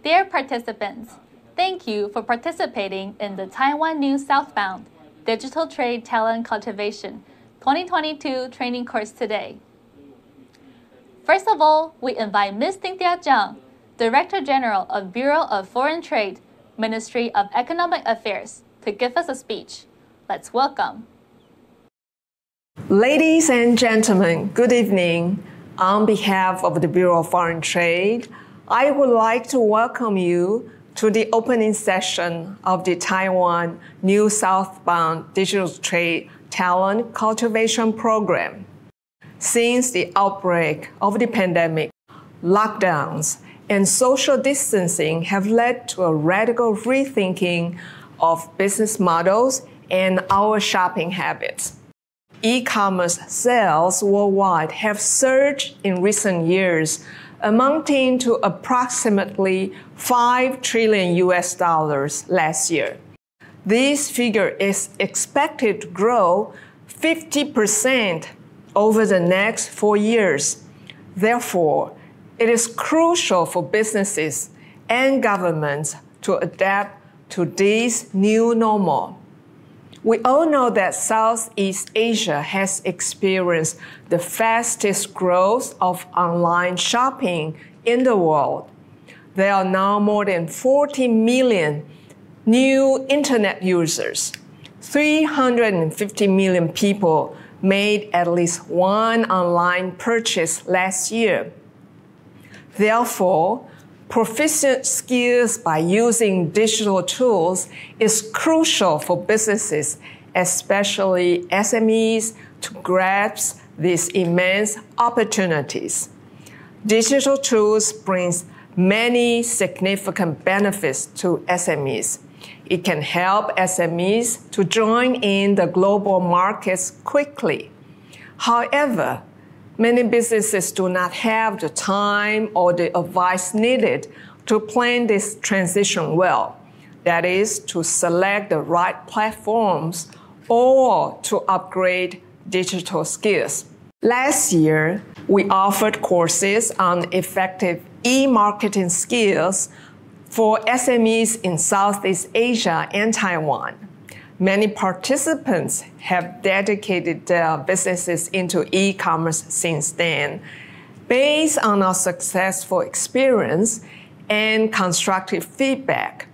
Dear participants, thank you for participating in the Taiwan New Southbound Digital Trade Talent Cultivation 2022 training course today. First of all, we invite Ms. Dingtia Zhang, Director General of Bureau of Foreign Trade, Ministry of Economic Affairs, to give us a speech. Let's welcome. Ladies and gentlemen, good evening. On behalf of the Bureau of Foreign Trade, I would like to welcome you to the opening session of the Taiwan New Southbound Digital Trade Talent Cultivation Program. Since the outbreak of the pandemic, lockdowns and social distancing have led to a radical rethinking of business models and our shopping habits. E-commerce sales worldwide have surged in recent years, amounting to approximately $5 trillion last year. This figure is expected to grow 50% over the next 4 years. Therefore, it is crucial for businesses and governments to adapt to this new normal. We all know that Southeast Asia has experienced the fastest growth of online shopping in the world. There are now more than 40 million new internet users. 350 million people made at least one online purchase last year. Therefore, proficient skills by using digital tools is crucial for businesses, especially SMEs, to grasp these immense opportunities. Digital tools brings many significant benefits to SMEs. It can help SMEs to join in the global markets quickly. However, many businesses do not have the time or the advice needed to plan this transition well. That is, to select the right platforms or to upgrade digital skills. Last year, we offered courses on effective e-marketing skills for SMEs in Southeast Asia and Taiwan. Many participants have dedicated their businesses into e-commerce since then. Based on our successful experience and constructive feedback,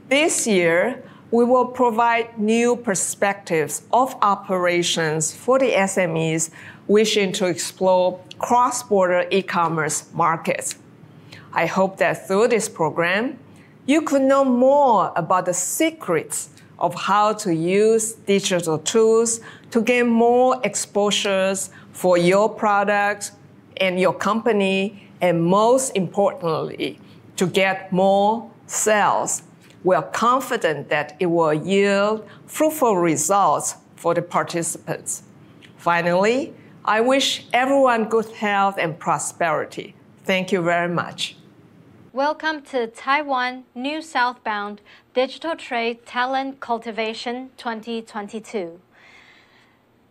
this year we will provide new perspectives of operations for the SMEs wishing to explore cross-border e-commerce markets. I hope that through this program, you could know more about the secrets of how to use digital tools to gain more exposures for your products and your company, and most importantly, to get more sales. We are confident that it will yield fruitful results for the participants. Finally, I wish everyone good health and prosperity. Thank you very much. Welcome to Taiwan New Southbound Digital Trade Talent Cultivation 2022.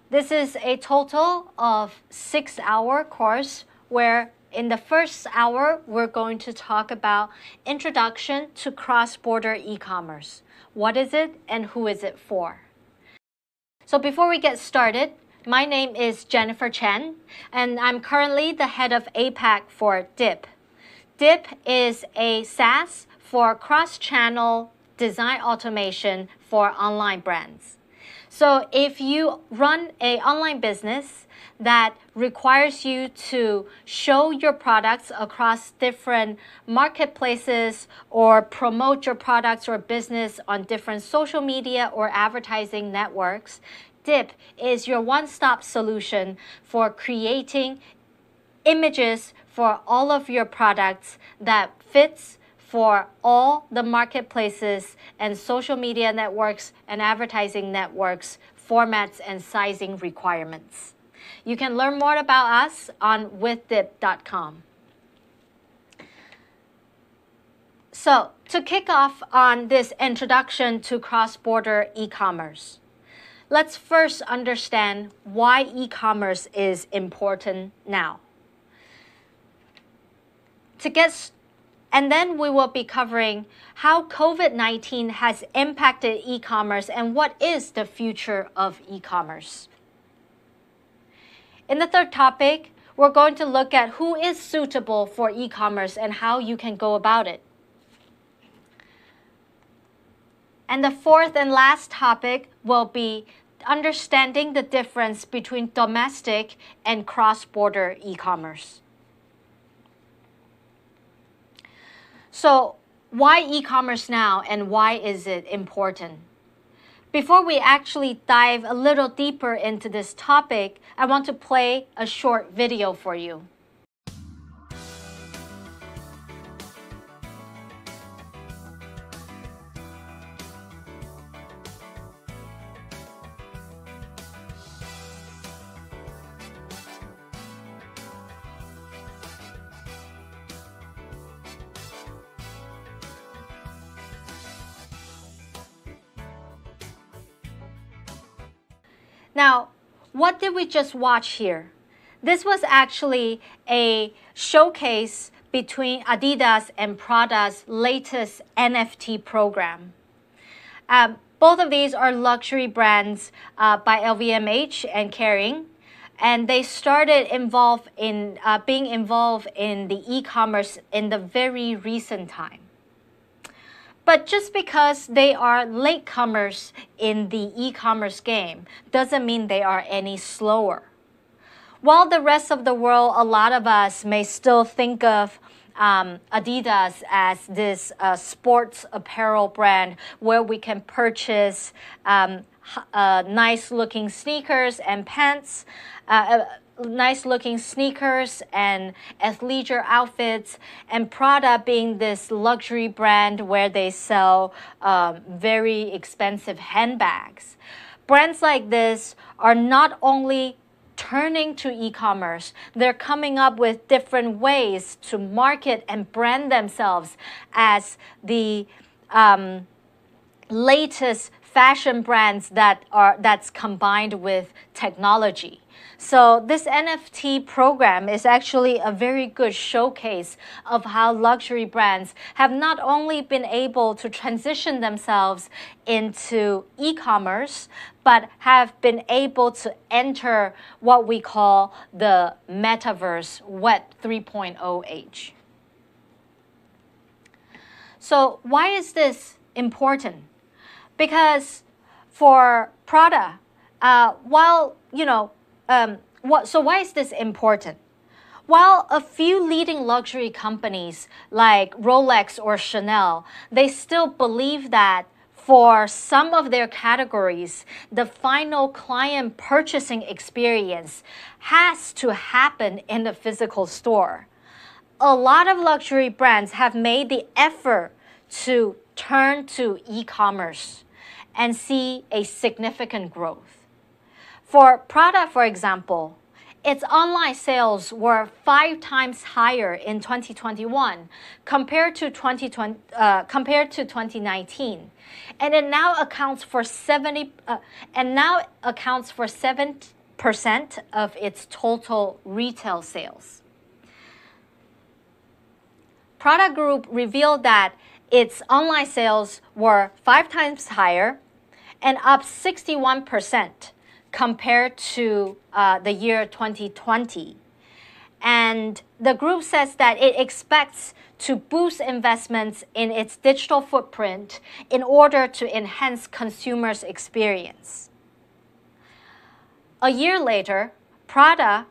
This is a total of 6-hour course where in the first hour, we're going to talk about Introduction to Cross-Border E-commerce. What is it and who is it for? So before we get started, my name is Jennifer Chen, and I'm currently the head of APAC for DIP. DIP is a SaaS for cross-channel design automation for online brands. So if you run an online business that requires you to show your products across different marketplaces or promote your products or business on different social media or advertising networks, DIP is your one-stop solution for creating images for all of your products that fits for all the marketplaces and social media networks and advertising networks, formats and sizing requirements. You can learn more about us on withdip.com. So, to kick off on this introduction to cross-border e-commerce, let's first understand why e-commerce is important now. To get And then we will be covering how COVID-19 has impacted e-commerce and what is the future of e-commerce. In the third topic, we're going to look at who is suitable for e-commerce and how you can go about it. And the fourth and last topic will be understanding the difference between domestic and cross-border e-commerce. So why e-commerce now and why is it important? Before we actually dive a little deeper into this topic, I want to play a short video for you. Now, what did we just watch here? This was actually a showcase between Adidas and Prada's latest NFT program. Both of these are luxury brands by LVMH and Kering, and they started being involved in the e-commerce in the very recent time. But just because they are latecomers in the e-commerce game doesn't mean they are any slower. While the rest of the world, a lot of us may still think of Adidas as this sports apparel brand where we can purchase nice looking sneakers and pants, nice looking sneakers and athleisure outfits, and Prada being this luxury brand where they sell very expensive handbags. Brands like this are not only turning to e-commerce, they're coming up with different ways to market and brand themselves as the latest fashion brands that's combined with technology. So this NFT program is actually a very good showcase of how luxury brands have not only been able to transition themselves into e-commerce, but have been able to enter what we call the metaverse, Web 3.0 age. So why is this important? Because for Prada, so why is this important? While a few leading luxury companies like Rolex or Chanel, they still believe that for some of their categories, the final client purchasing experience has to happen in the physical store. A lot of luxury brands have made the effort to turn to e-commerce and see a significant growth. For Prada, for example, its online sales were 5 times higher in 2021 compared to 2019, and it now accounts for 7% of its total retail sales. Prada Group revealed that its online sales were 5 times higher and up 61% compared to the year 2020. And the group says that it expects to boost investments in its digital footprint in order to enhance consumers' experience. A year later, Prada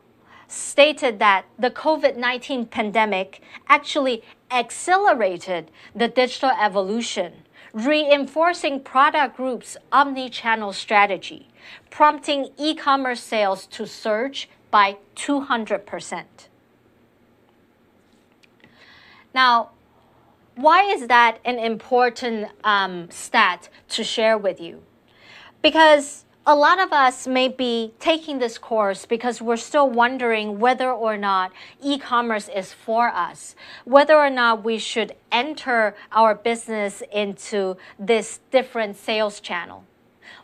stated that the COVID-19 pandemic actually accelerated the digital evolution, reinforcing Prada Group's omni-channel strategy, prompting e-commerce sales to surge by 200%. Now, why is that an important stat to share with you? Because a lot of us may be taking this course because we're still wondering whether or not e-commerce is for us, whether or not we should enter our business into this different sales channel.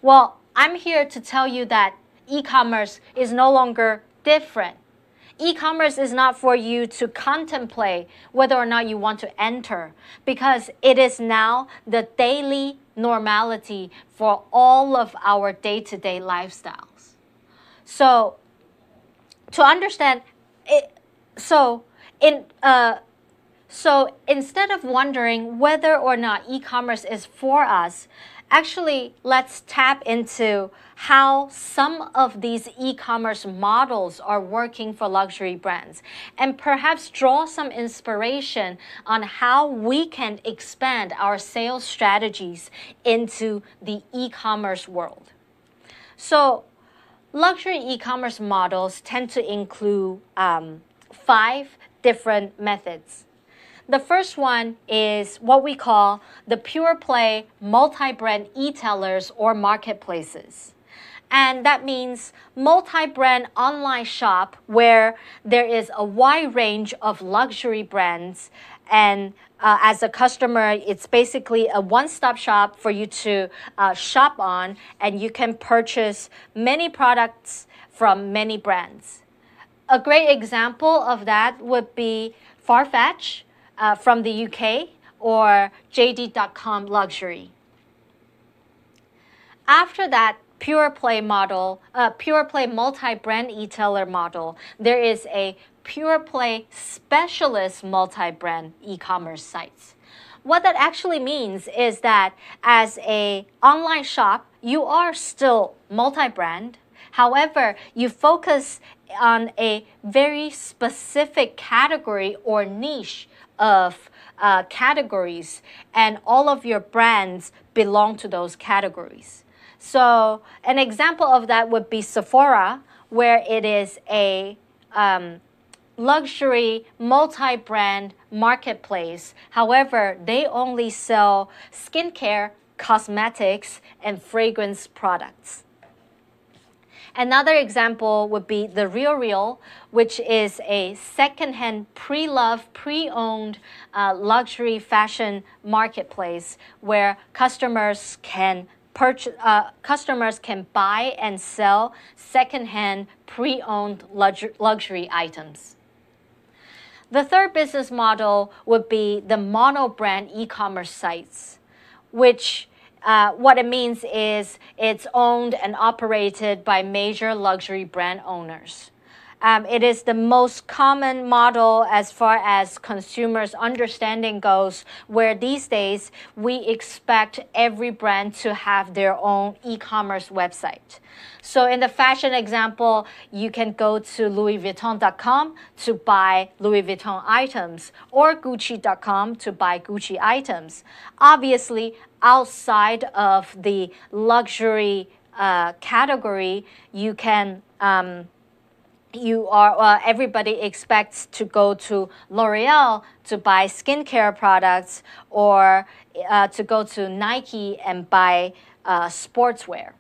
Well, I'm here to tell you that e-commerce is no longer different. E-commerce is not for you to contemplate whether or not you want to enter, because it is now the daily normality for all of our day-to-day lifestyles. So to understand it, so instead of wondering whether or not e-commerce is for us, actually, let's tap into how some of these e-commerce models are working for luxury brands, and perhaps draw some inspiration on how we can expand our sales strategies into the e-commerce world. So, luxury e-commerce models tend to include 5 different methods. The first one is what we call the pure play multi-brand e-tailers or marketplaces. And that means multi-brand online shop where there is a wide range of luxury brands, and as a customer, it's basically a one-stop shop for you to shop on, and you can purchase many products from many brands. A great example of that would be Farfetch from the UK, or JD.com Luxury. After that pure play model, pure play multi-brand e-tailer model, there is a pure play specialist multi-brand e-commerce sites. What that actually means is that as an online shop, you are still multi-brand. However, you focus on a very specific category or niche of categories, and all of your brands belong to those categories. So an example of that would be Sephora, where it is a luxury multi-brand marketplace. However, they only sell skincare, cosmetics, and fragrance products. Another example would be The RealReal, which is a secondhand, pre-loved, pre-owned luxury fashion marketplace where customers can buy and sell secondhand, pre-owned luxury items. The third business model would be the mono-brand e-commerce sites, which what it means is it's owned and operated by major luxury brand owners. It is the most common model as far as consumers' understanding goes, where these days we expect every brand to have their own e-commerce website. So in the fashion example, you can go to LouisVuitton.com to buy Louis Vuitton items, or Gucci.com to buy Gucci items. Obviously, outside of the luxury category, you can everybody expects to go to L'Oreal to buy skincare products, or to go to Nike and buy sportswear.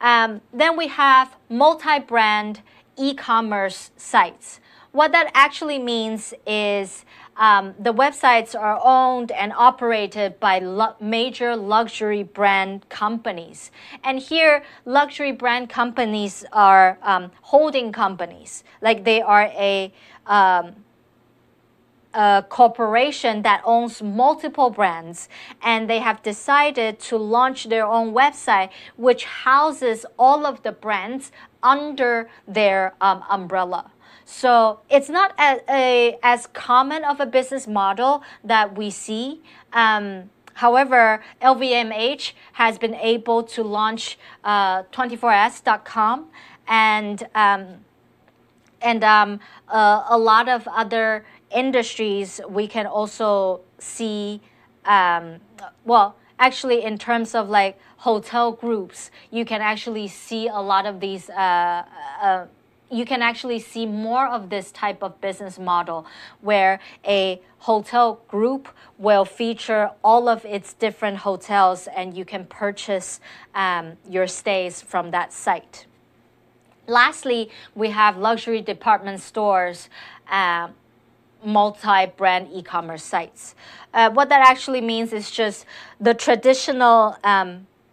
Then we have multi-brand e-commerce sites. What that actually means is the websites are owned and operated by major luxury brand companies. And here, luxury brand companies are holding companies. Like they are a corporation that owns multiple brands, and they have decided to launch their own website, which houses all of the brands under their umbrella. So it's not as common of a business model that we see. However, LVMH has been able to launch 24s.com and a lot of other industries. We can also see, well, actually in terms of like hotel groups, you can actually see a lot of these you can actually see more of this type of business model where a hotel group will feature all of its different hotels, and you can purchase your stays from that site. Lastly, we have luxury department stores, multi-brand e-commerce sites. What that actually means is just the traditional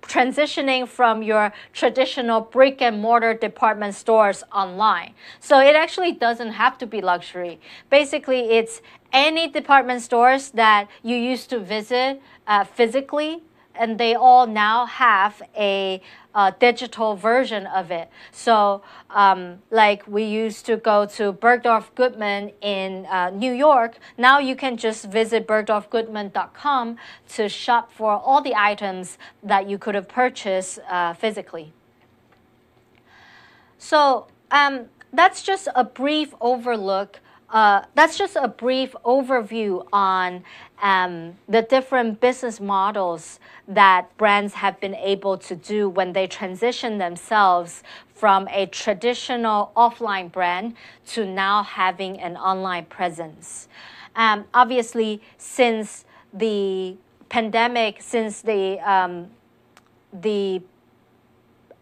transitioning from your traditional brick and mortar department stores online. So it actually doesn't have to be luxury. Basically, it's any department stores that you used to visit physically, and they all now have a digital version of it. So like we used to go to Bergdorf Goodman in New York, now you can just visit bergdorfgoodman.com to shop for all the items that you could have purchased physically. So that's just a brief overview on the different business models that brands have been able to do when they transition themselves from a traditional offline brand to now having an online presence. Obviously, since the pandemic, since the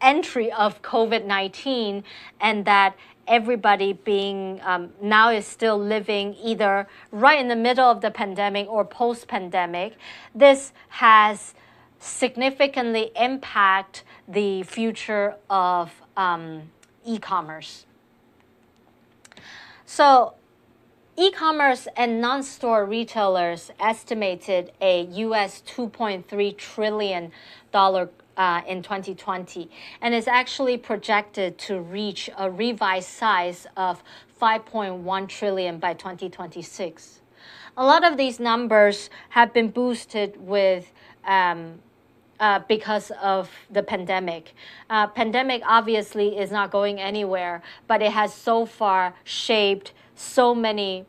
entry of COVID-19, and that everybody being now is still living either right in the middle of the pandemic or post-pandemic, this has significantly impacted the future of e-commerce. So e-commerce and non-store retailers estimated a US $2.3 trillion in 2020, and is actually projected to reach a revised size of 5.1 trillion by 2026. A lot of these numbers have been boosted with because of the pandemic. Pandemic obviously is not going anywhere, but it has so far shaped so many,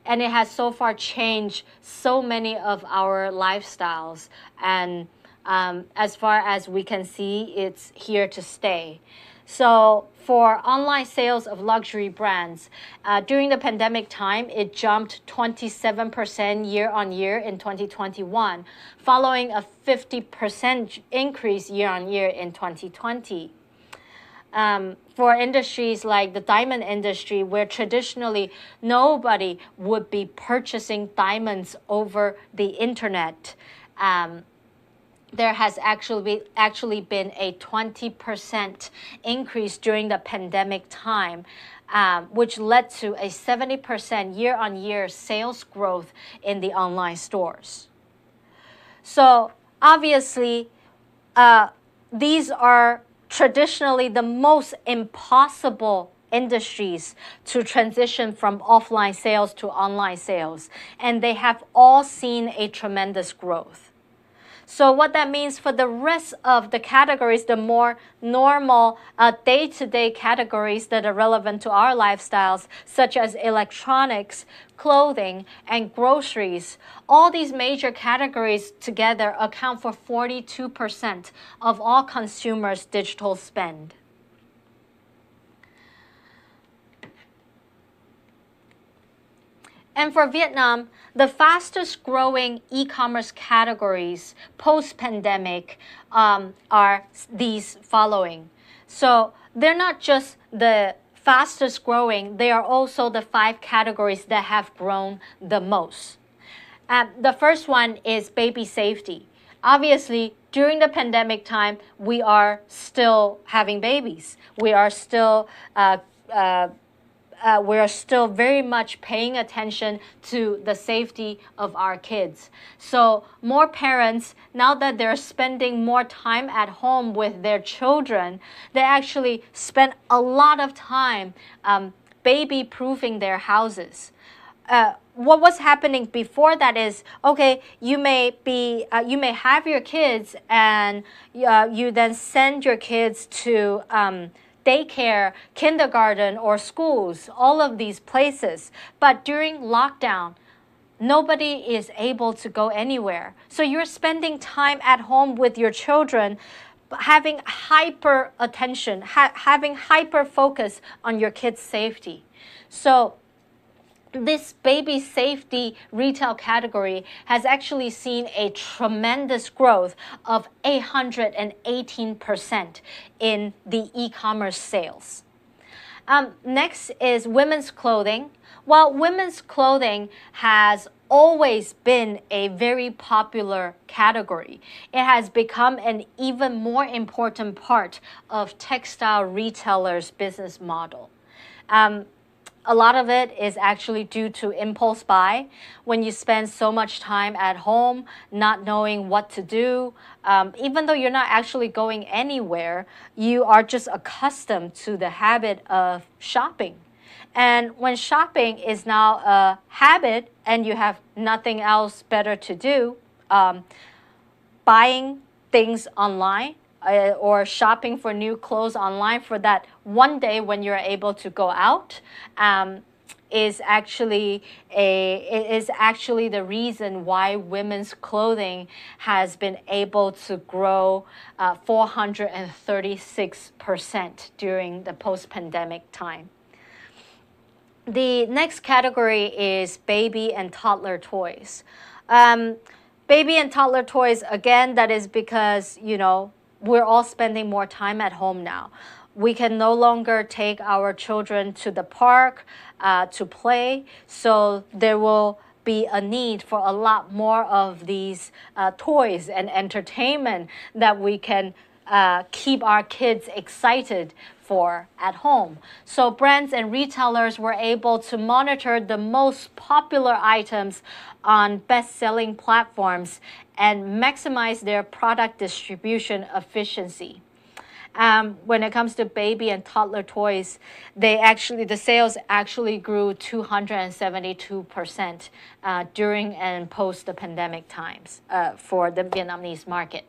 and it has so far changed so many of our lifestyles, and as far as we can see, it's here to stay. So for online sales of luxury brands, during the pandemic time, it jumped 27% year on year in 2021, following a 50% increase year on year in 2020. For industries like the diamond industry, where traditionally nobody would be purchasing diamonds over the internet, there has actually been a 20% increase during the pandemic time, which led to a 70% year-on-year sales growth in the online stores. So obviously, these are traditionally the most impossible industries to transition from offline sales to online sales, and they have all seen a tremendous growth. So what that means for the rest of the categories, the more normal day-to-day categories that are relevant to our lifestyles, such as electronics, clothing, and groceries, all these major categories together account for 42% of all consumers' digital spend. And for Vietnam, the fastest growing e-commerce categories post-pandemic are these following. So they're not just the fastest growing, they are also the 5 categories that have grown the most. The first one is baby safety. Obviously, during the pandemic time, we are still having babies. We are still very much paying attention to the safety of our kids. So more parents, now that they're spending more time at home with their children, they actually spend a lot of time baby-proofing their houses. What was happening before that is, okay, you may have your kids, and you then send your kids to daycare, kindergarten, or schools, all of these places. But during lockdown, nobody is able to go anywhere. So you're spending time at home with your children, having hyper attention, having hyper focus on your kids' safety. So this baby safety retail category has actually seen a tremendous growth of 818% in the e-commerce sales. Next is women's clothing. While women's clothing has always been a very popular category. It has become an even more important part of textile retailers' business model. A lot of it is actually due to impulse buy. When you spend so much time at home, not knowing what to do, even though you're not actually going anywhere, you are just accustomed to the habit of shopping. And when shopping is now a habit and you have nothing else better to do, buying things online or shopping for new clothes online for that one day when you're able to go out is actually the reason why women's clothing has been able to grow 436% during the post-pandemic time. The next category is baby and toddler toys. Baby and toddler toys, again, that is because, we're all spending more time at home now. We can no longer take our children to the park to play, so there will be a need for a lot more of these toys and entertainment that we can keep our kids excited for at home. So brands and retailers were able to monitor the most popular items on best-selling platforms and maximize their product distribution efficiency. When it comes to baby and toddler toys, the sales actually grew 272% during and post the pandemic times for the Vietnamese market.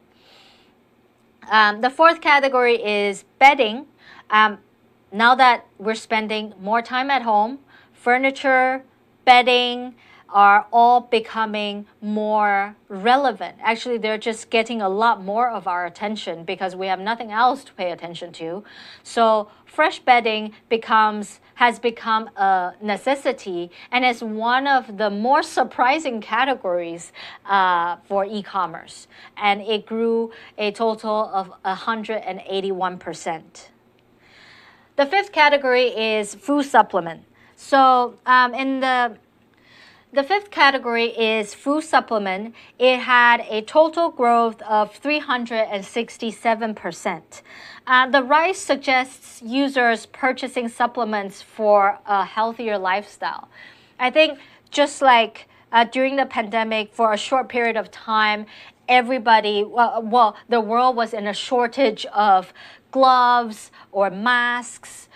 The fourth category is bedding. Now that we're spending more time at home, furniture, bedding are all becoming more relevant. Actually, they're just getting a lot more of our attention because we have nothing else to pay attention to. So fresh bedding has become a necessity and is one of the more surprising categories for e-commerce. And it grew a total of 181%. The fifth category is food supplement. So the fifth category is food supplement. It had a total growth of 367%. The rise suggests users purchasing supplements for a healthier lifestyle. I think just like during the pandemic, for a short period of time, the world was in a shortage of gloves or masks.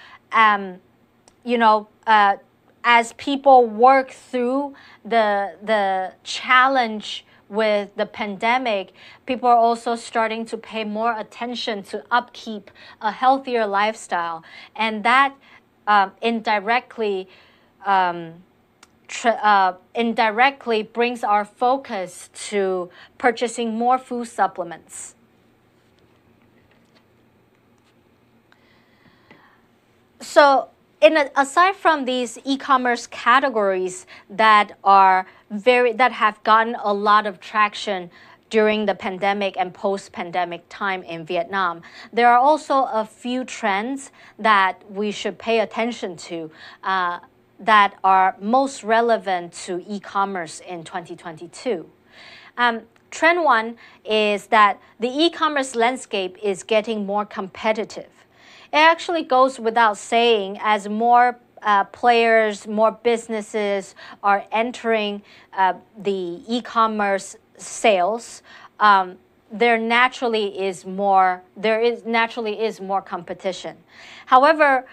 As people work through the challenge with the pandemic, people are also starting to pay more attention to upkeep a healthier lifestyle. And that indirectly brings our focus to purchasing more food supplements. So, aside from these e-commerce categories that have gotten a lot of traction during the pandemic and post-pandemic time in Vietnam, there are also a few trends that we should pay attention to that are most relevant to e-commerce in 2022. Trend one is that the e-commerce landscape is getting more competitive. It actually goes without saying, as more players, more businesses are entering the e-commerce sales, there naturally is more competition. However,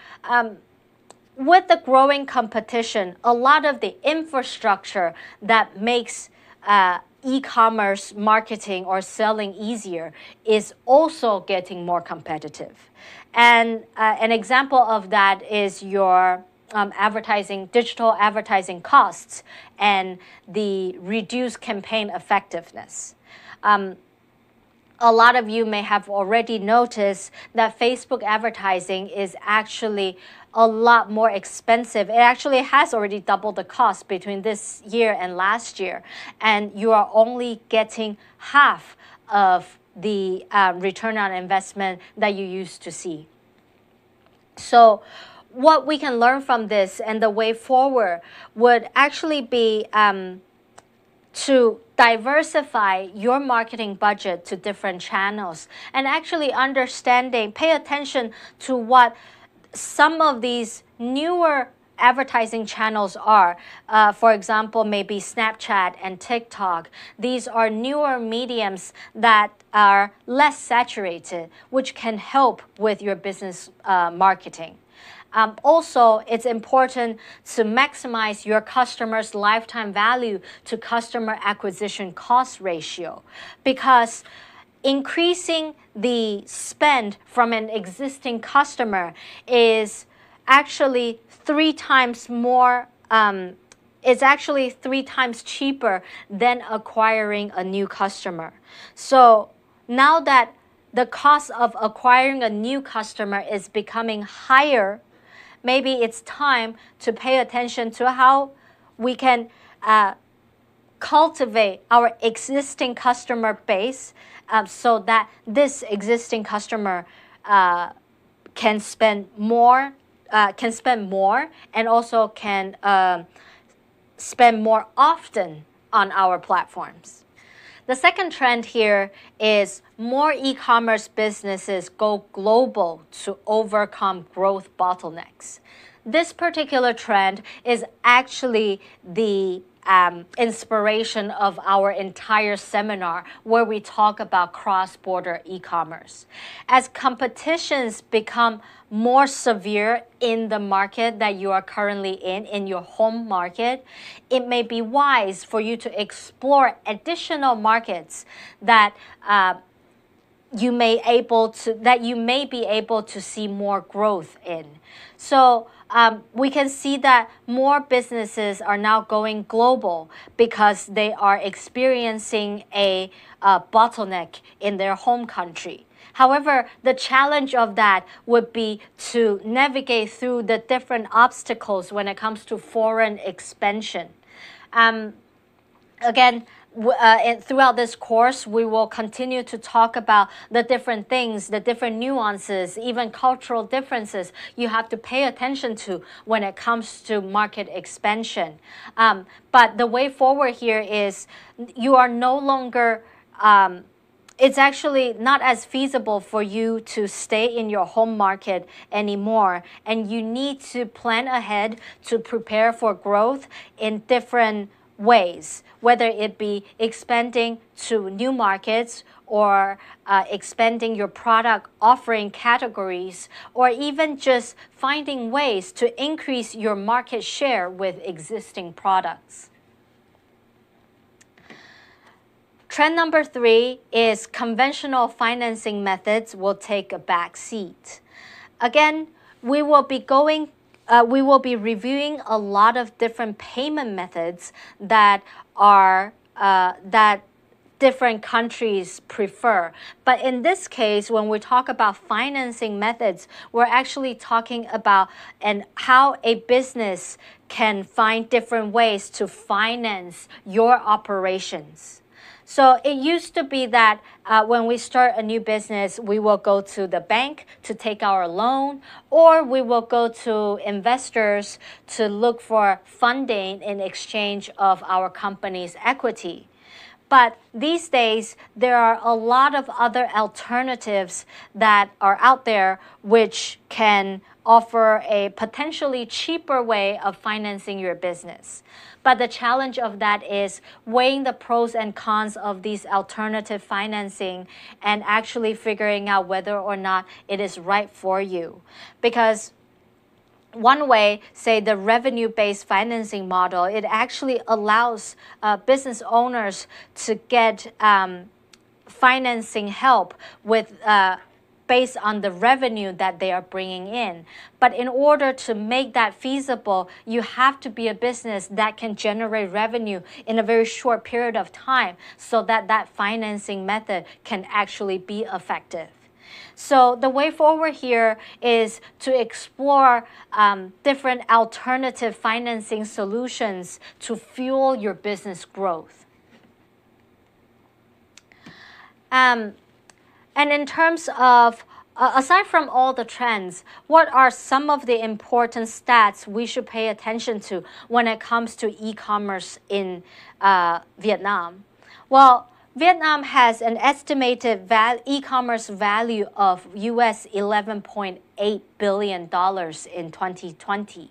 with the growing competition, a lot of the infrastructure that makes e-commerce marketing or selling easier is also getting more competitive. And an example of that is your digital advertising costs and the reduced campaign effectiveness. A lot of you may have already noticed that Facebook advertising is actually a lot more expensive. It actually has already doubled the cost between this year and last year, and you are only getting half of the return on investment that you used to see. So what we can learn from this and the way forward would actually be to diversify your marketing budget to different channels and actually pay attention to what some of these newer advertising channels are. For example, maybe Snapchat and TikTok. These are newer mediums that are less saturated, which can help with your business marketing. Also, it's important to maximize your customer's lifetime value to customer acquisition cost ratio, because increasing the spend from an existing customer is actually 3 times more, it's actually 3 times cheaper than acquiring a new customer. So now that the cost of acquiring a new customer is becoming higher, maybe it's time to pay attention to how we can cultivate our existing customer base so that this existing customer can spend more and also can spend more often on our platforms. The second trend here is more e-commerce businesses go global to overcome growth bottlenecks. This particular trend is actually the inspiration of our entire seminar, where we talk about cross-border e-commerce. As competitions become more severe in the market that you are currently in your home market, it may be wise for you to explore additional markets that you may be able to see more growth in. So we can see that more businesses are now going global because they are experiencing a bottleneck in their home country. However, the challenge of that would be to navigate through the different obstacles when it comes to foreign expansion. Again, throughout this course, we will continue to talk about the different things, the different nuances, even cultural differences you have to pay attention to when it comes to market expansion. But the way forward here is you are no longer, it's actually not as feasible for you to stay in your home market anymore, and you need to plan ahead to prepare for growth in different ways, whether it be expanding to new markets or expanding your product offering categories, or even just finding ways to increase your market share with existing products. Trend number 3 is conventional financing methods will take a back seat. Again, we will be reviewing a lot of different payment methods that different countries prefer. But in this case, when we talk about financing methods, we're actually talking about how a business can find different ways to finance your operations. So it used to be that when we start a new business, we will go to the bank to take our loan, or we will go to investors to look for funding in exchange of our company's equity. But these days, there are a lot of other alternatives that are out there which can offer a potentially cheaper way of financing your business. But the challenge of that is weighing the pros and cons of these alternative financing and actually figuring out whether or not it is right for you. Because one way, say the revenue-based financing model, it actually allows business owners to get financing help with based on the revenue that they are bringing in. But in order to make that feasible, you have to be a business that can generate revenue in a very short period of time so that that financing method can actually be effective. So the way forward here is to explore different alternative financing solutions to fuel your business growth. And in terms of aside from all the trends, what are some of the important stats we should pay attention to when it comes to e-commerce in Vietnam? Well, Vietnam has an estimated e-commerce value of US $11.8 billion in 2020.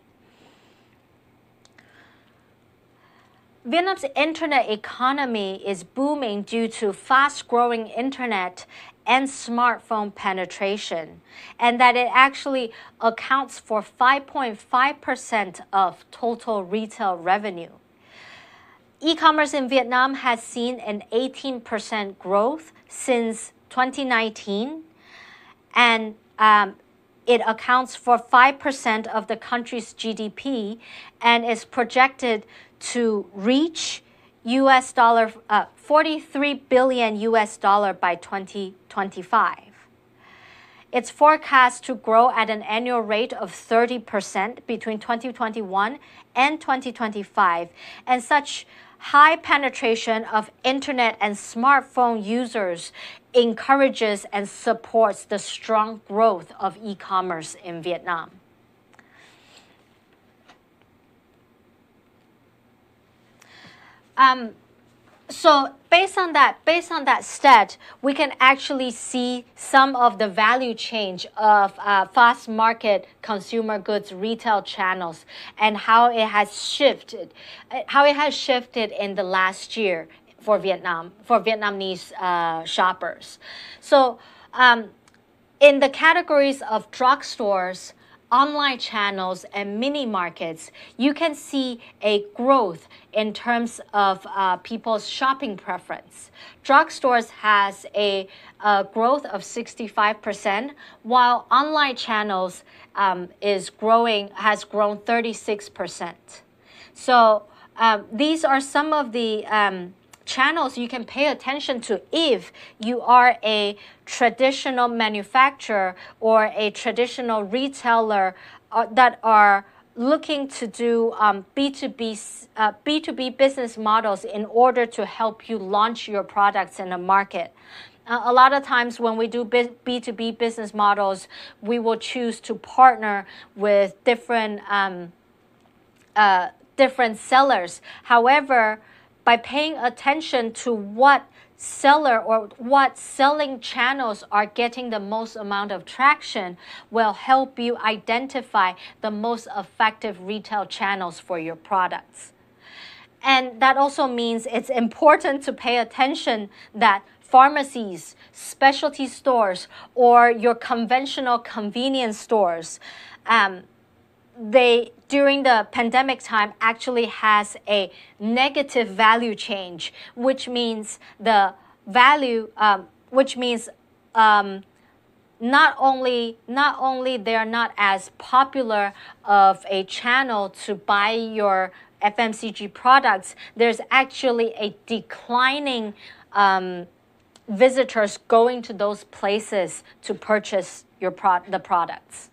Vietnam's internet economy is booming due to fast-growing internet and smartphone penetration, and that it actually accounts for 5.5% of total retail revenue. E-commerce in Vietnam has seen an 18% growth since 2019, and it accounts for 5% of the country's GDP and is projected to reach US dollar 43 billion US dollar by 2025. It's forecast to grow at an annual rate of 30% between 2021 and 2025, and such high penetration of internet and smartphone users encourages and supports the strong growth of e-commerce in Vietnam. So based on that stat, we can actually see some of the value change of fast market consumer goods retail channels and how it has shifted in the last year for Vietnamese shoppers. So in the categories of drugstores, online channels, and mini markets, you can see a growth in terms of people's shopping preference. Drugstores has a growth of 65%, while online channels has grown 36%. So these are some of the channels you can pay attention to if you are a traditional manufacturer or a traditional retailer that are looking to do B2B business models in order to help you launch your products in the market. A lot of times when we do B2B business models, we will choose to partner with different sellers. However, by paying attention to what seller or what selling channels are getting the most amount of traction will help you identify the most effective retail channels for your products. And that also means it's important to pay attention that pharmacies, specialty stores, or your conventional convenience stores, during the pandemic time actually has a negative value change, which means the value, not only they're not as popular of a channel to buy your FMCG products, there's actually a declining visitors going to those places to purchase the products.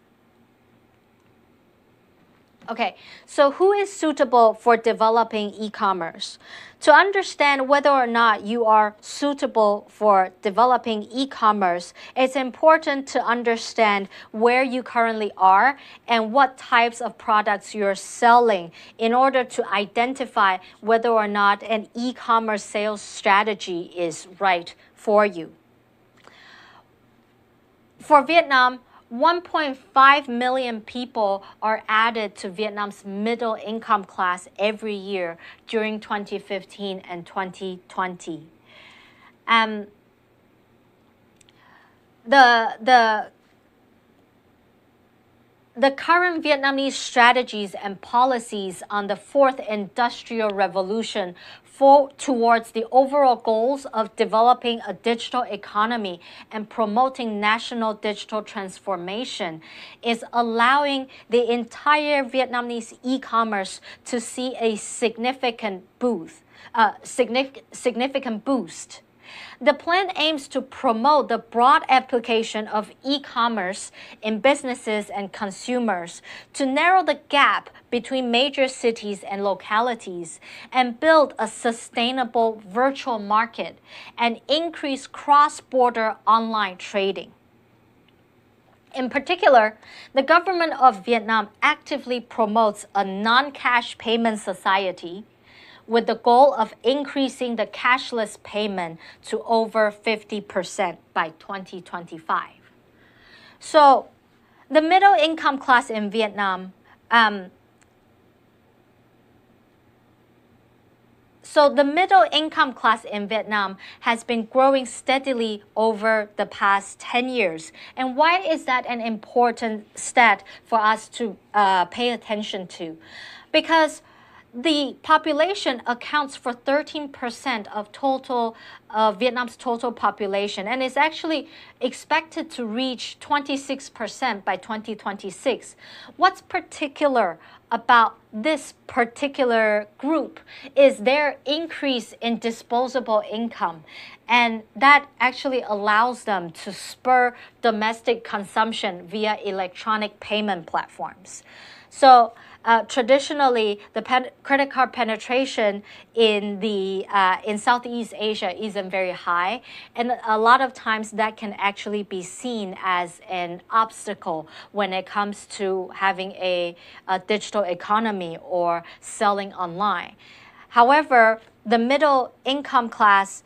Okay, so who is suitable for developing e-commerce? To understand whether or not you are suitable for developing e-commerce, it's important to understand where you currently are and what types of products you're selling in order to identify whether or not an e-commerce sales strategy is right for you. For Vietnam, 1.5 million people are added to Vietnam's middle income class every year during 2015 and 2020. The current Vietnamese strategies and policies on the fourth industrial revolution towards the overall goals of developing a digital economy and promoting national digital transformation is allowing the entire Vietnamese e-commerce to see a significant boost. The plan aims to promote the broad application of e-commerce in businesses and consumers, to narrow the gap between major cities and localities, and build a sustainable virtual market, and increase cross-border online trading. In particular, the government of Vietnam actively promotes a non-cash payment society with the goal of increasing the cashless payment to over 50% by 2025. So the middle income class in Vietnam, the middle income class in Vietnam has been growing steadily over the past 10 years. And why is that an important stat for us to pay attention to? Because the population accounts for 13% of Vietnam's total population, and is actually expected to reach 26% by 2026. What's particular about this particular group is their increase in disposable income, and that actually allows them to spur domestic consumption via electronic payment platforms. So traditionally, the credit card penetration in Southeast Asia isn't very high, and a lot of times that can actually be seen as an obstacle when it comes to having a digital economy or selling online. However, the middle income class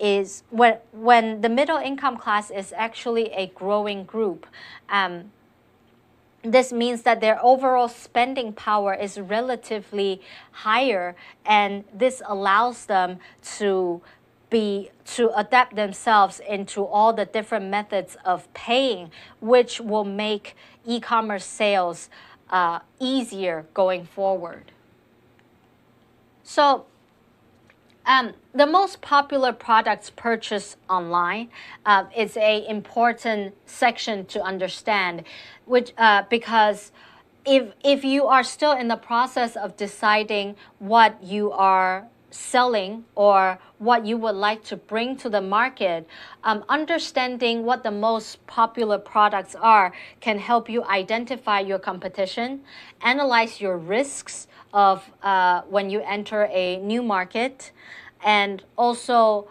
is when the middle income class is actually a growing group. This means that their overall spending power is relatively higher, and this allows them to adapt themselves into all the different methods of paying, which will make e-commerce sales easier going forward. So the most popular products purchased online is an important section to understand, because if you are still in the process of deciding what you are selling or what you would like to bring to the market, understanding what the most popular products are can help you identify your competition, analyze your risks of when you enter a new market, and also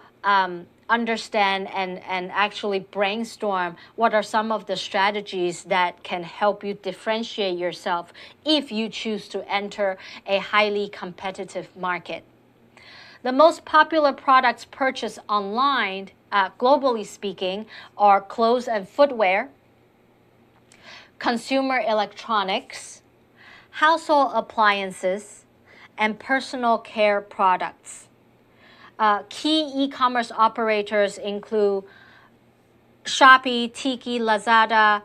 understand and actually brainstorm what are some of the strategies that can help you differentiate yourself if you choose to enter a highly competitive market. The most popular products purchased online, globally speaking, are clothes and footwear, consumer electronics, household appliances, and personal care products. Key e-commerce operators include Shopee, Tiki, Lazada,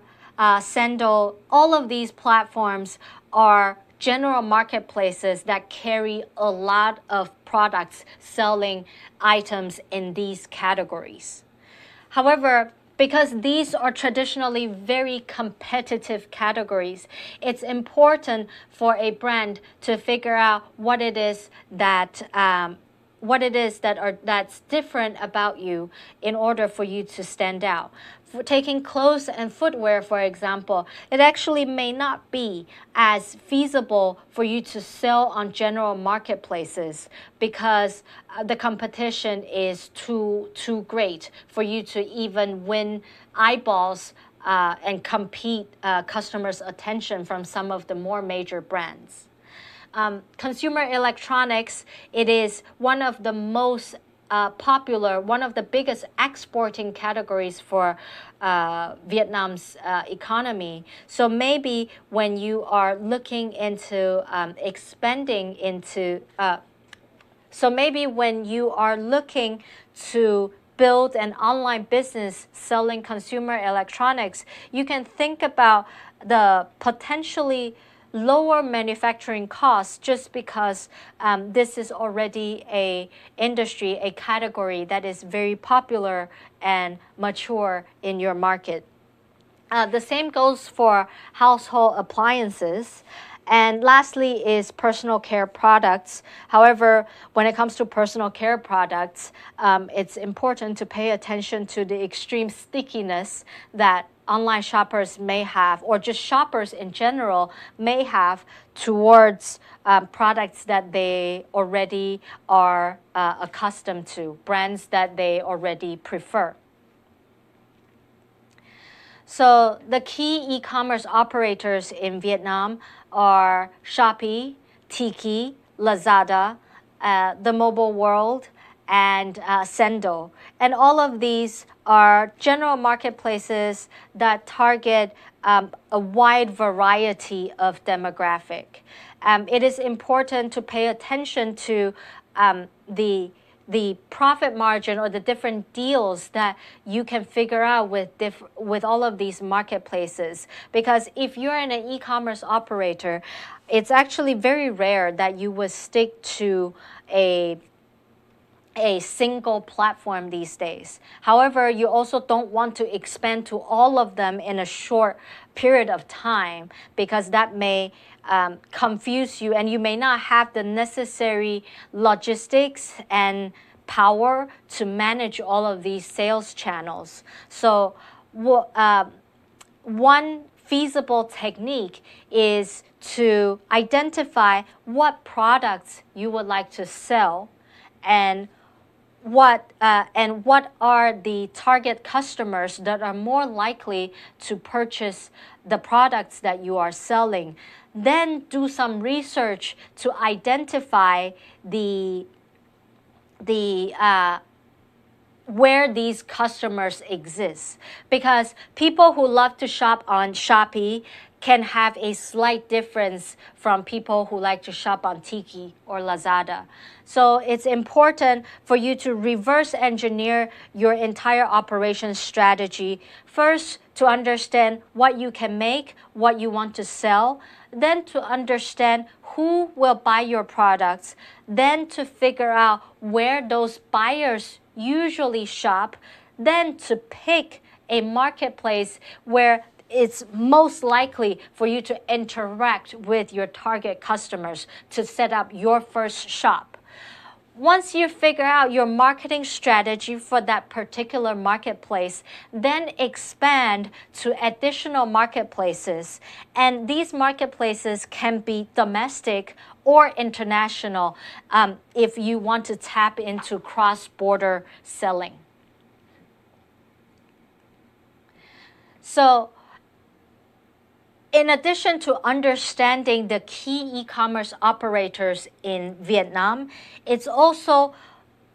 Sendle. All of these platforms are general marketplaces that carry a lot of products selling items in these categories. However, because these are traditionally very competitive categories, it's important for a brand to figure out what it is that's different about you in order for you to stand out. For taking clothes and footwear, for example, it actually may not be as feasible for you to sell on general marketplaces because the competition is too great for you to even win eyeballs and compete customers' attention from some of the more major brands. Consumer electronics, it is one of the most popular, one of the biggest exporting categories for Vietnam's economy. So maybe when you are looking into expanding into, build an online business selling consumer electronics, you can think about the potentially lower manufacturing costs just because this is already a industry, a category that is very popular and mature in your market. The same goes for household appliances. And lastly is personal care products. However, when it comes to personal care products, it's important to pay attention to the extreme stickiness that online shoppers may have, or just shoppers in general may have towards products that they already are accustomed to, brands that they already prefer. So the key e-commerce operators in Vietnam are Shopee, Tiki, Lazada, the Mobile World, and Sendo. And all of these are general marketplaces that target a wide variety of demographic. It is important to pay attention to the profit margin or the different deals that you can figure out with all of these marketplaces. Because if you're an e-commerce operator, it's actually very rare that you would stick to a single platform these days. However, you also don't want to expand to all of them in a short period of time, because that may confuse you and you may not have the necessary logistics and power to manage all of these sales channels. So one feasible technique is to identify what products you would like to sell and what are the target customers that are more likely to purchase the products that you are selling. Then do some research to identify where these customers exist. Because people who love to shop on Shopee can have a slight difference from people who like to shop on Tiki or Lazada. So it's important for you to reverse engineer your entire operation strategy. First, to understand what you can make, what you want to sell, then to understand who will buy your products, then to figure out where those buyers usually shop, then to pick a marketplace where it's most likely for you to interact with your target customers to set up your first shop. Once you figure out your marketing strategy for that particular marketplace, then expand to additional marketplaces. And these marketplaces can be domestic or international if you want to tap into cross-border selling. So, in addition to understanding the key e-commerce operators in Vietnam, it's also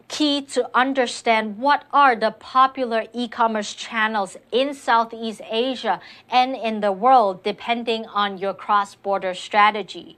key to understand what are the popular e-commerce channels in Southeast Asia and in the world, depending on your cross-border strategy.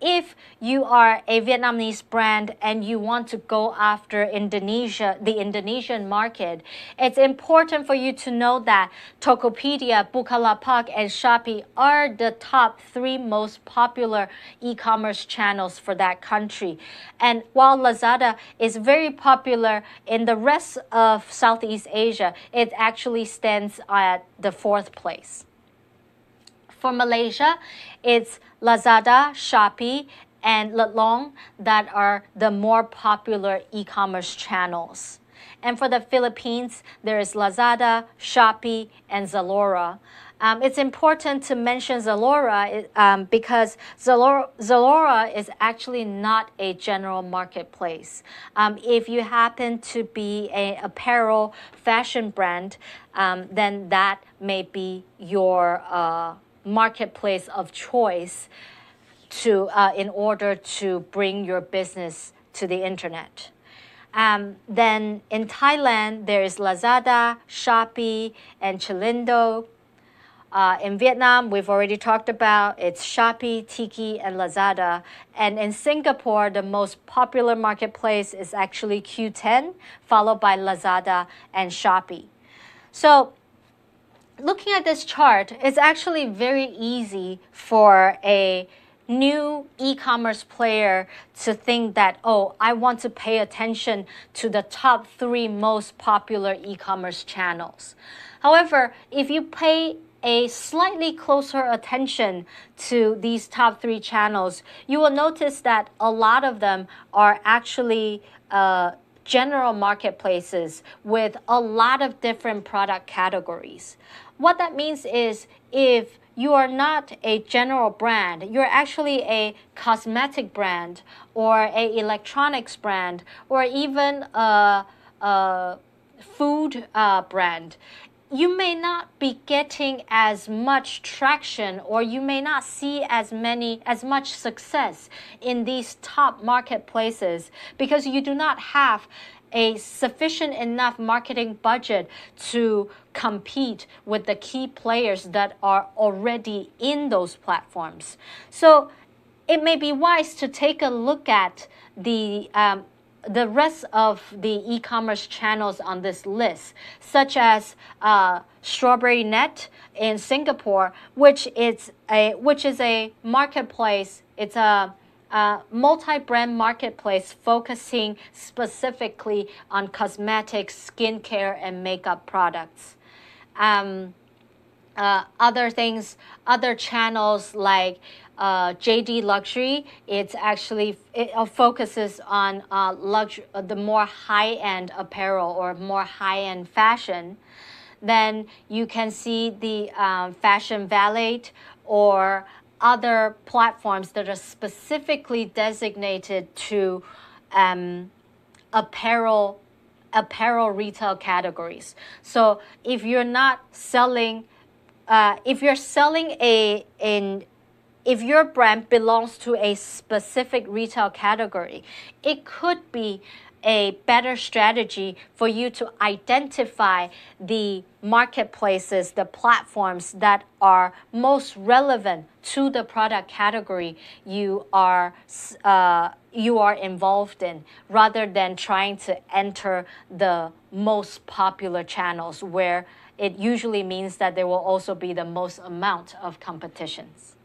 If you are a Vietnamese brand and you want to go after Indonesia, the Indonesian market, it's important for you to know that Tokopedia, Bukalapak, and Shopee are the top 3 most popular e-commerce channels for that country. And while Lazada is very popular in the rest of Southeast Asia, it actually stands at the 4th place. For Malaysia, it's Lazada, Shopee, and Latlong that are the more popular e-commerce channels. And for the Philippines, there is Lazada, Shopee, and Zalora. It's important to mention Zalora because Zalora is actually not a general marketplace. If you happen to be an apparel fashion brand, then that may be your marketplace of choice in order to bring your business to the internet. Then in Thailand, there is Lazada, Shopee, and Chilindo. In Vietnam, we've already talked about, it's Shopee, Tiki, and Lazada. And in Singapore, the most popular marketplace is actually Qoo10, followed by Lazada and Shopee. So looking at this chart, it's actually very easy for a new e-commerce player to think that, oh, I want to pay attention to the top 3 most popular e-commerce channels. However, if you pay a slightly closer attention to these top 3 channels, you will notice that a lot of them are actually general marketplaces with a lot of different product categories. What that means is if you are not a general brand, you're actually a cosmetic brand or an electronics brand or even a food brand, you may not be getting as much traction, or you may not see as much success in these top marketplaces because you do not have a sufficient enough marketing budget to compete with the key players that are already in those platforms. So it may be wise to take a look at the rest of the e-commerce channels on this list, such as Strawberry Net in Singapore, which is a marketplace. It's a multi-brand marketplace focusing specifically on cosmetics, skincare, and makeup products. Other channels like JD Luxury, it focuses on the more high-end apparel or more high-end fashion. Then you can see the Fashion Valet or other platforms that are specifically designated to apparel retail categories. So if you're not selling, if your brand belongs to a specific retail category, it could be a better strategy for you to identify the marketplaces, the platforms that are most relevant to the product category you are involved in, rather than trying to enter the most popular channels, where it usually means that there will also be the most amount of competitions.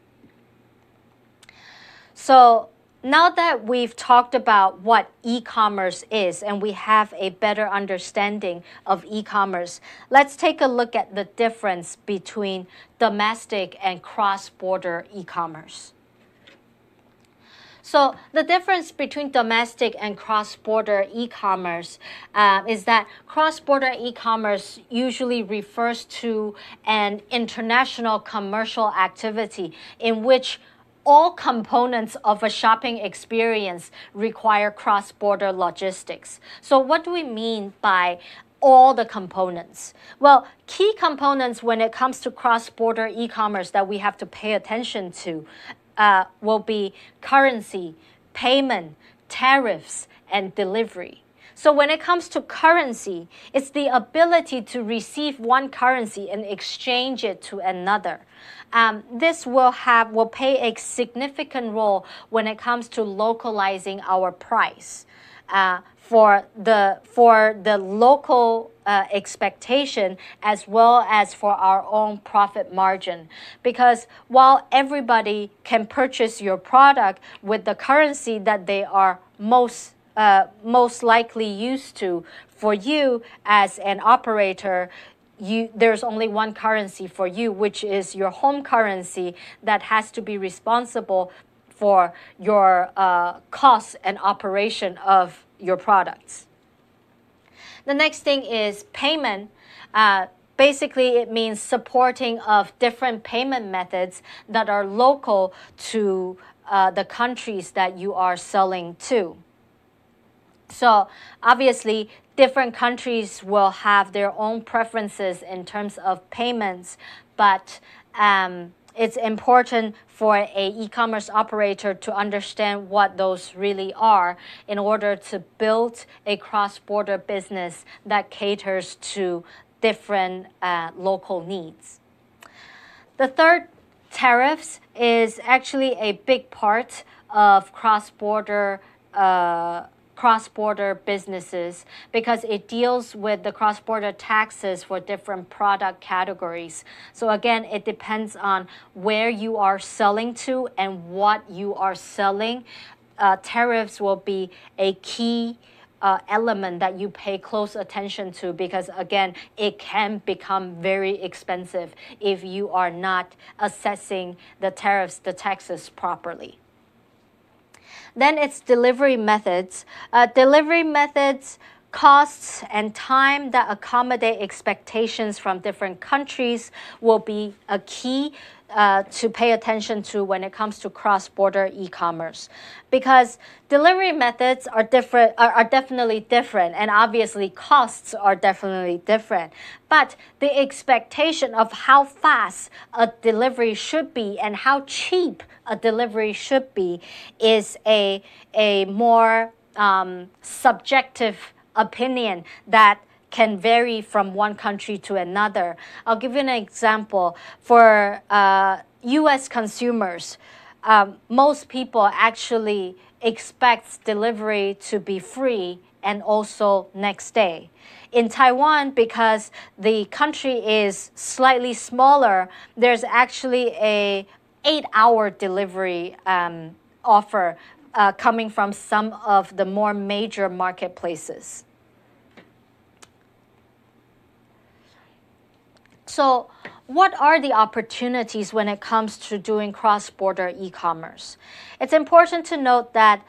So now that we've talked about what e-commerce is and we have a better understanding of e-commerce, let's take a look at the difference between domestic and cross-border e-commerce. So the difference between domestic and cross-border e-commerce is that cross-border e-commerce usually refers to an international commercial activity in which all components of a shopping experience require cross-border logistics. So what do we mean by all the components? Well, key components when it comes to cross-border e-commerce that we have to pay attention to will be currency, payment, tariffs, and delivery. So when it comes to currency, it's the ability to receive one currency and exchange it to another. This will play a significant role when it comes to localizing our price for the local expectation, as well as for our own profit margin. Because while everybody can purchase your product with the currency that they are most likely used to, for you as an operator, there's only one currency for you, which is your home currency, that has to be responsible for your cost and operation of your products. The next thing is payment. Basically, it means supporting of different payment methods that are local to the countries that you are selling to. So obviously, different countries will have their own preferences in terms of payments, but it's important for an e-commerce operator to understand what those really are in order to build a cross-border business that caters to different local needs. The third, tariffs, is actually a big part of cross-border businesses, because it deals with the cross-border taxes for different product categories. So again, it depends on where you are selling to and what you are selling. Tariffs will be a key element that you pay close attention to, because again, it can become very expensive if you are not assessing the tariffs, the taxes properly. Then it's delivery methods. Delivery methods, costs, and time that accommodate expectations from different countries will be a key to pay attention to when it comes to cross-border e-commerce, because delivery methods are different, are definitely different, and obviously costs are definitely different. But the expectation of how fast a delivery should be and how cheap a delivery should be is a more subjective opinion that can vary from one country to another. I'll give you an example. For US consumers, most people actually expect delivery to be free and also next day. In Taiwan, because the country is slightly smaller, there's actually a 8-hour delivery offer coming from some of the more major marketplaces. So what are the opportunities when it comes to doing cross-border e-commerce? It's important to note that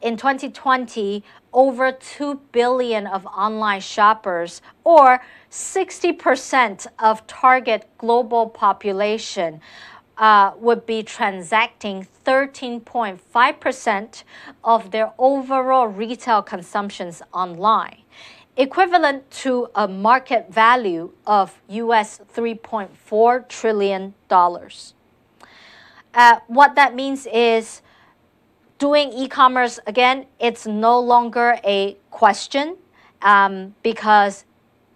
in 2020, over 2 billion of online shoppers, or 60% of target global population, would be transacting 13.5% of their overall retail consumptions online, equivalent to a market value of US $3.4 trillion. What that means is doing e-commerce, again, it's no longer a question because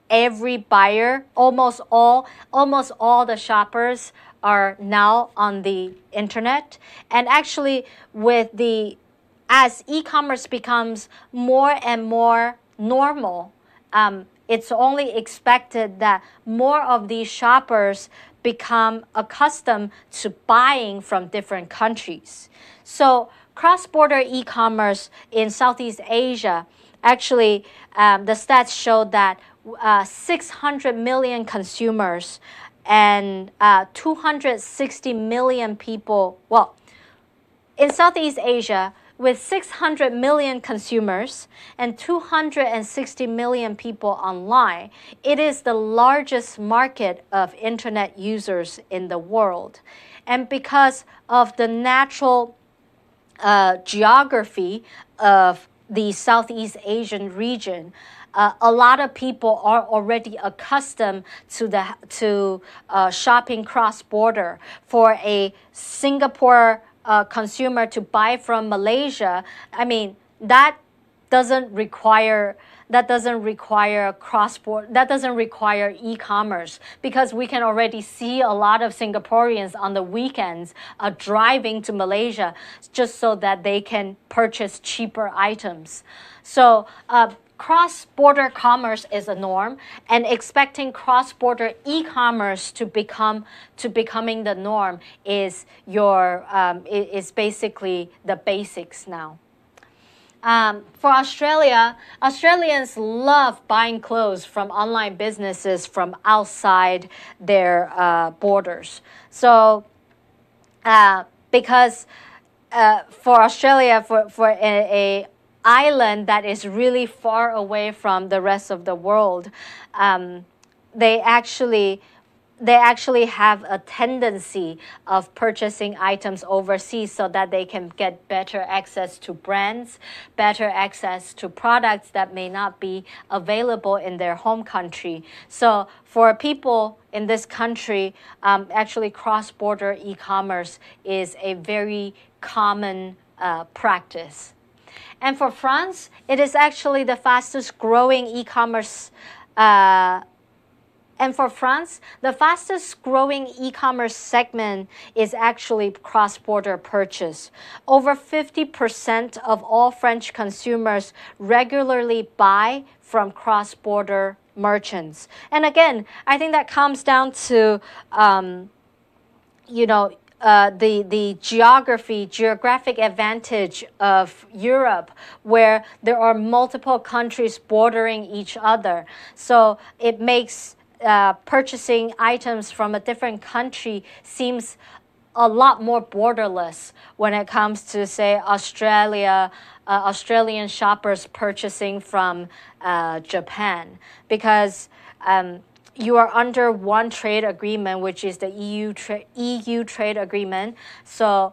every buyer, almost all the shoppers are now on the internet. And actually, as e-commerce becomes more and more normal, it's only expected that more of these shoppers become accustomed to buying from different countries. So cross-border e-commerce in Southeast Asia, actually, the stats show that 600 million consumers and 260 million people, well, in Southeast Asia, with 600 million consumers and 260 million people online, it is the largest market of internet users in the world. And because of the natural geography of the Southeast Asian region, a lot of people are already accustomed to shopping cross-border. For a Singapore consumer to buy from Malaysia, I mean, that doesn't require cross-border, that doesn't require e-commerce, because we can already see a lot of Singaporeans on the weekends driving to Malaysia just so that they can purchase cheaper items. So cross-border commerce is a norm, and expecting cross-border e-commerce to becoming the norm is basically the basics now. For Australia, Australians love buying clothes from online businesses from outside their borders. So because for Australia, for a island that is really far away from the rest of the world, they actually have a tendency of purchasing items overseas so that they can get better access to brands, better access to products that may not be available in their home country. So for people in this country, actually cross-border e-commerce is a very common practice. And for France, it is actually the fastest growing e-commerce And for France, the fastest growing e-commerce segment is actually cross-border purchase. Over 50% of all French consumers regularly buy from cross-border merchants. And again, I think that comes down to, the geographic advantage of Europe, where there are multiple countries bordering each other. So it makes purchasing items from a different country seems a lot more borderless when it comes to, say, Australian shoppers purchasing from Japan, because you are under one trade agreement, which is the EU trade agreement. So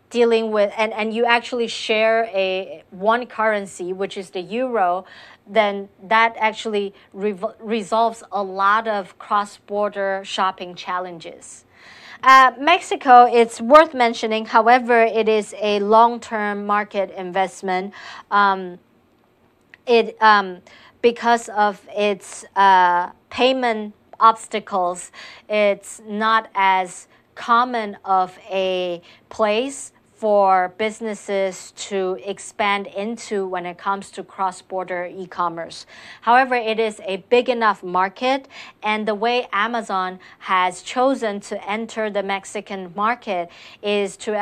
dealing with, and you actually share one currency, which is the euro, then that actually resolves a lot of cross-border shopping challenges. Mexico, it's worth mentioning, however, it is a long-term market investment. Because of its payment obstacles, it's not as common of a place for businesses to expand into when it comes to cross-border e-commerce. However, it is a big enough market, and the way Amazon has chosen to enter the Mexican market is to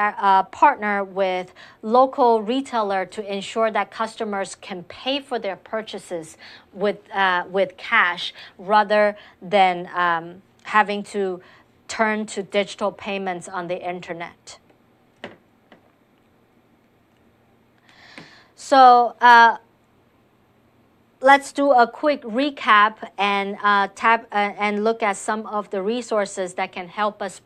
partner with local retailer to ensure that customers can pay for their purchases with cash rather than having to turn to digital payments on the internet. So let's do a quick recap and look at some of the resources that can help us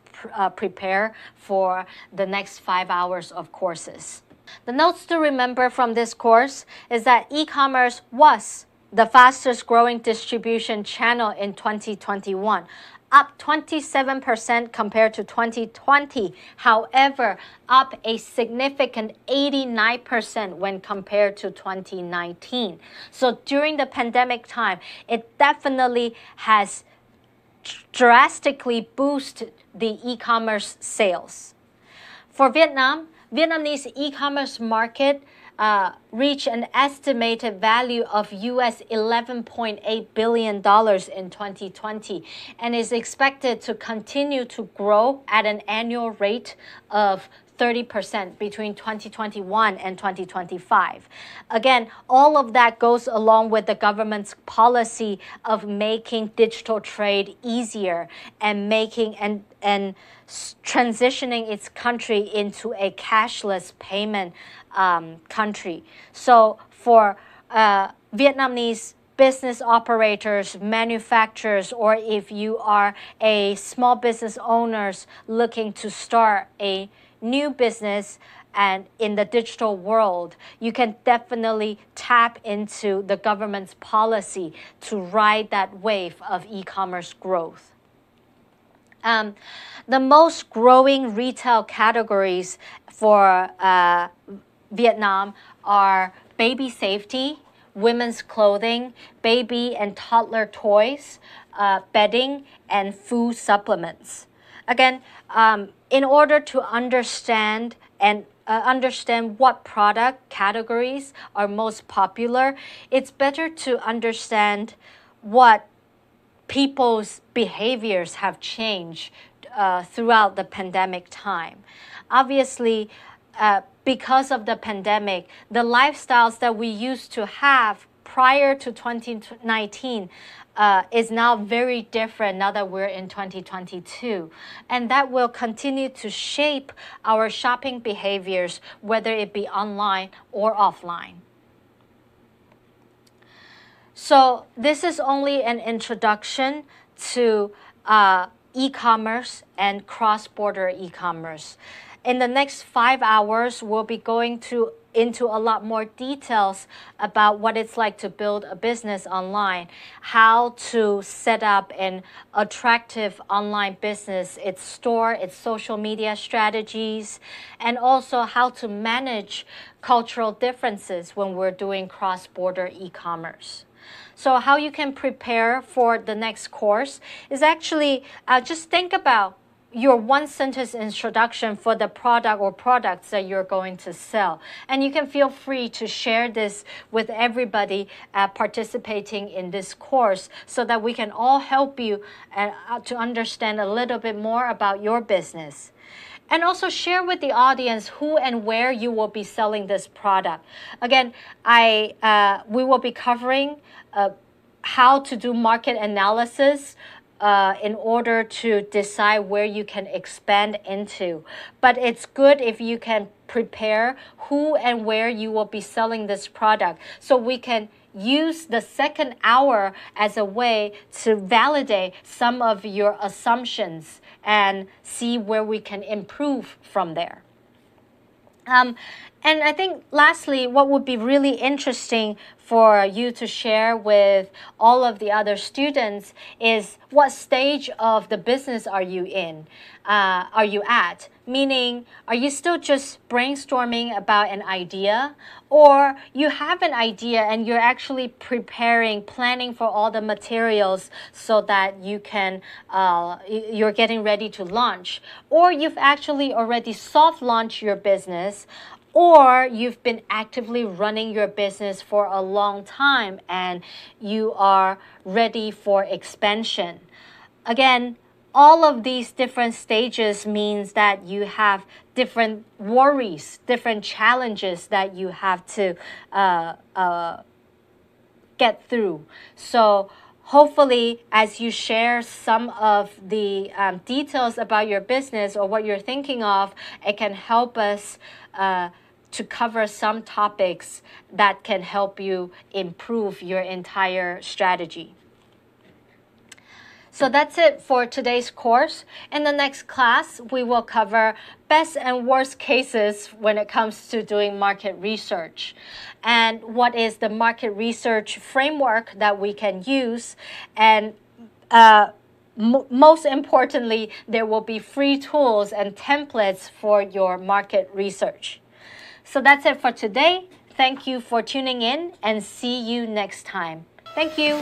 prepare for the next 5 hours of courses. The notes to remember from this course is that e-commerce was the fastest growing distribution channel in 2021. Up 27% compared to 2020. However, up a significant 89% when compared to 2019. So during the pandemic time, it definitely has drastically boosted the e-commerce sales. For Vietnam, Vietnamese e-commerce market reached an estimated value of US $11.8 billion in 2020 and is expected to continue to grow at an annual rate of 30% between 2021 and 2025. Again, all of that goes along with the government's policy of making digital trade easier and making and transitioning its country into a cashless payment country. So for Vietnamese business operators, manufacturers, or if you are a small business owners looking to start a new business and in the digital world, you can definitely tap into the government's policy to ride that wave of e-commerce growth. The most growing retail categories for Vietnam are baby safety, women's clothing, baby and toddler toys, bedding, and food supplements. Again, in order to understand what product categories are most popular, it's better to understand what people's behaviors have changed throughout the pandemic time. Obviously, because of the pandemic, the lifestyles that we used to have prior to 2019 is now very different now that we're in 2022. And that will continue to shape our shopping behaviors, whether it be online or offline. So this is only an introduction to e-commerce and cross-border e-commerce. In the next 5 hours, we'll be going into a lot more details about what it's like to build a business online, how to set up an attractive online business, its store, its social media strategies, and also how to manage cultural differences when we're doing cross-border e-commerce. So how you can prepare for the next course is actually just think about your one-sentence introduction for the product or products that you're going to sell. And you can feel free to share this with everybody participating in this course so that we can all help you to understand a little bit more about your business. And also share with the audience who and where you will be selling this product. Again, we will be covering how to do market analysis in order to decide where you can expand into. But it's good if you can prepare who and where you will be selling this product so we can use the second hour as a way to validate some of your assumptions and see where we can improve from there. And I think lastly, what would be really interesting for you to share with all of the other students is what stage of the business are you in? Are you at? Meaning, are you still just brainstorming about an idea? Or you have an idea and you're actually preparing, planning for all the materials so that you can, you're getting ready to launch? Or you've actually already soft launched your business, or you've been actively running your business for a long time and you are ready for expansion. Again, all of these different stages means that you have different worries, different challenges that you have to get through. So hopefully, as you share some of the details about your business or what you're thinking of, it can help us to cover some topics that can help you improve your entire strategy. So that's it for today's course. In the next class, we will cover best and worst cases when it comes to doing market research, and what is the market research framework that we can use, and most importantly, there will be free tools and templates for your market research. So that's it for today. Thank you for tuning in and see you next time. Thank you.